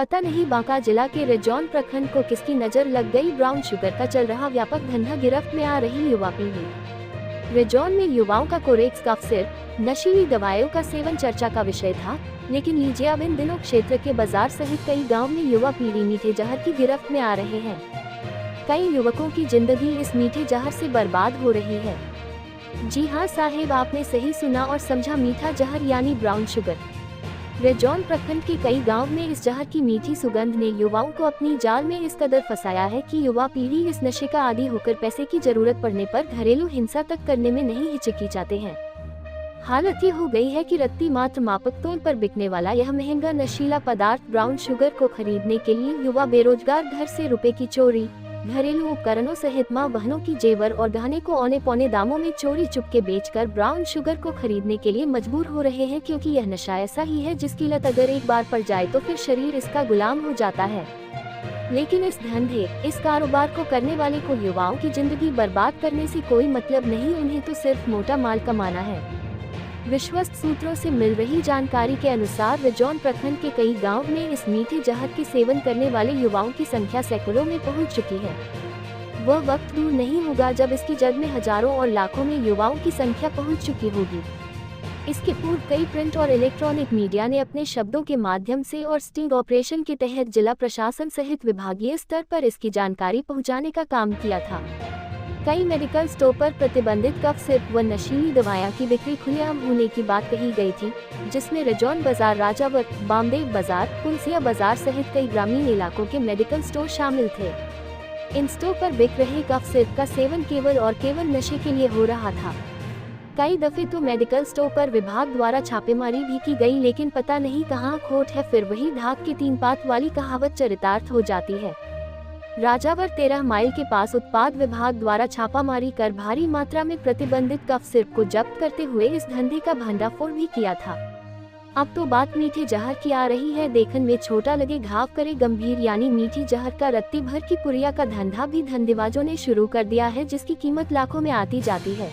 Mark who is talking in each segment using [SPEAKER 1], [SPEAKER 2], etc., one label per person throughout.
[SPEAKER 1] पता नहीं बांका जिला के रेजौन प्रखंड को किसकी नजर लग गई, ब्राउन शुगर का चल रहा व्यापक धंधा, गिरफ्त में आ रही युवा पीढ़ी। रेजौन में युवाओं का कोरेक्स कफ सिरप, नशीली दवाइयों का सेवन चर्चा का विषय था, लेकिन लीजिए अब इन दिनों क्षेत्र के बाजार सहित कई गांव में युवा पीढ़ी मीठे जहर की गिरफ्त में आ रहे हैं। कई युवकों की जिंदगी इस मीठे जहर से बर्बाद हो रही है। जी हाँ साहेब, आपने सही सुना और समझा, मीठा जहर यानी ब्राउन शुगर। रेजौन प्रखंड के कई गांव में इस जहर की मीठी सुगंध ने युवाओं को अपनी जाल में इस कदर फंसाया है कि युवा पीढ़ी इस नशे का आदी होकर पैसे की जरूरत पड़ने पर घरेलू हिंसा तक करने में नहीं हिचकिचाते हैं। हालत ये हो गई है कि रत्ती मात्र मापक तौल पर बिकने वाला यह महंगा नशीला पदार्थ ब्राउन शुगर को खरीदने के लिए युवा बेरोजगार घर से रुपए की चोरी, घरेलू उपकरणों सहित मां बहनों की जेवर और गहने को औने पौने दामों में चोरी चुपके बेचकर ब्राउन शुगर को खरीदने के लिए मजबूर हो रहे हैं, क्योंकि यह नशा ऐसा ही है जिसकी लत अगर एक बार पड़ जाए तो फिर शरीर इसका गुलाम हो जाता है। लेकिन इस धंधे, इस कारोबार को करने वाले को युवाओं की जिंदगी बर्बाद करने से कोई मतलब नहीं, उन्हें तो सिर्फ मोटा माल कमाना है। विश्वस्त सूत्रों से मिल रही जानकारी के अनुसार रेजौन प्रखंड के कई गांव में इस मीठे जहर के सेवन करने वाले युवाओं की संख्या सैकड़ों में पहुंच चुकी है। वह वक्त दूर नहीं होगा जब इसकी जद में हजारों और लाखों में युवाओं की संख्या पहुंच चुकी होगी। इसके पूर्व कई प्रिंट और इलेक्ट्रॉनिक मीडिया ने अपने शब्दों के माध्यम से और स्टिंग ऑपरेशन के तहत जिला प्रशासन सहित विभागीय स्तर पर इसकी जानकारी पहुँचाने का काम किया था। कई मेडिकल स्टोर पर प्रतिबंधित कफ सिरप व नशीली दवाइयां की बिक्री खुलेआम होने की बात कही गई थी, जिसमें रेजौन बाजार, राजावर, बामदेव बाजार, पुलसिया बाजार सहित कई ग्रामीण इलाकों के मेडिकल स्टोर शामिल थे। इन स्टोर पर बिक रहे कफ सिरप का सेवन केवल और केवल नशे के लिए हो रहा था। कई दफे तो मेडिकल स्टोर पर विभाग द्वारा छापेमारी भी की गई, लेकिन पता नहीं कहाँ खोट है, फिर वही धाक की तीन पात वाली कहावत चरितार्थ हो जाती है। राजावर 13 माइल के पास उत्पाद विभाग द्वारा छापामारी कर भारी मात्रा में प्रतिबंधित कफ सिरप को जब्त करते हुए इस धंधे का भंडाफोड़ भी किया था। अब तो बात मीठे जहर की आ रही है। देखन में छोटा लगे घाव करे गंभीर, यानी मीठी जहर का रत्ती भर की पुड़िया का धंधा भी धंधेबाजों ने शुरू कर दिया है, जिसकी कीमत लाखों में आती जाती है।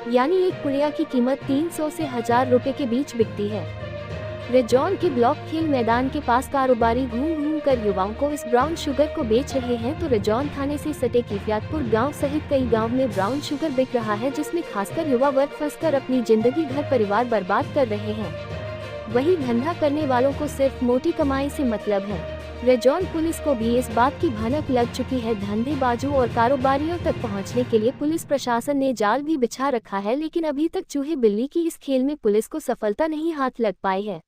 [SPEAKER 1] यानी एक पुड़िया की कीमत 300 से 1000 रुपए के बीच बिकती है। रेजौन के ब्लॉक खेल मैदान के पास कारोबारी घूम घूम कर युवाओं को इस ब्राउन शुगर को बेच रहे हैं, तो रेजौन थाने से सटे किफियातपुर गांव सहित कई गांव में ब्राउन शुगर बिक रहा है, जिसमें खासकर युवा वर्ग फंसकर अपनी जिंदगी, घर परिवार बर्बाद कर रहे हैं। वही धंधा करने वालों को सिर्फ मोटी कमाई से मतलब है। रेजौन पुलिस को भी इस बात की भनक लग चुकी है। धंधेबाजों और कारोबारियों तक पहुंचने के लिए पुलिस प्रशासन ने जाल भी बिछा रखा है, लेकिन अभी तक चूहे बिल्ली की इस खेल में पुलिस को सफलता नहीं हाथ लग पाई है।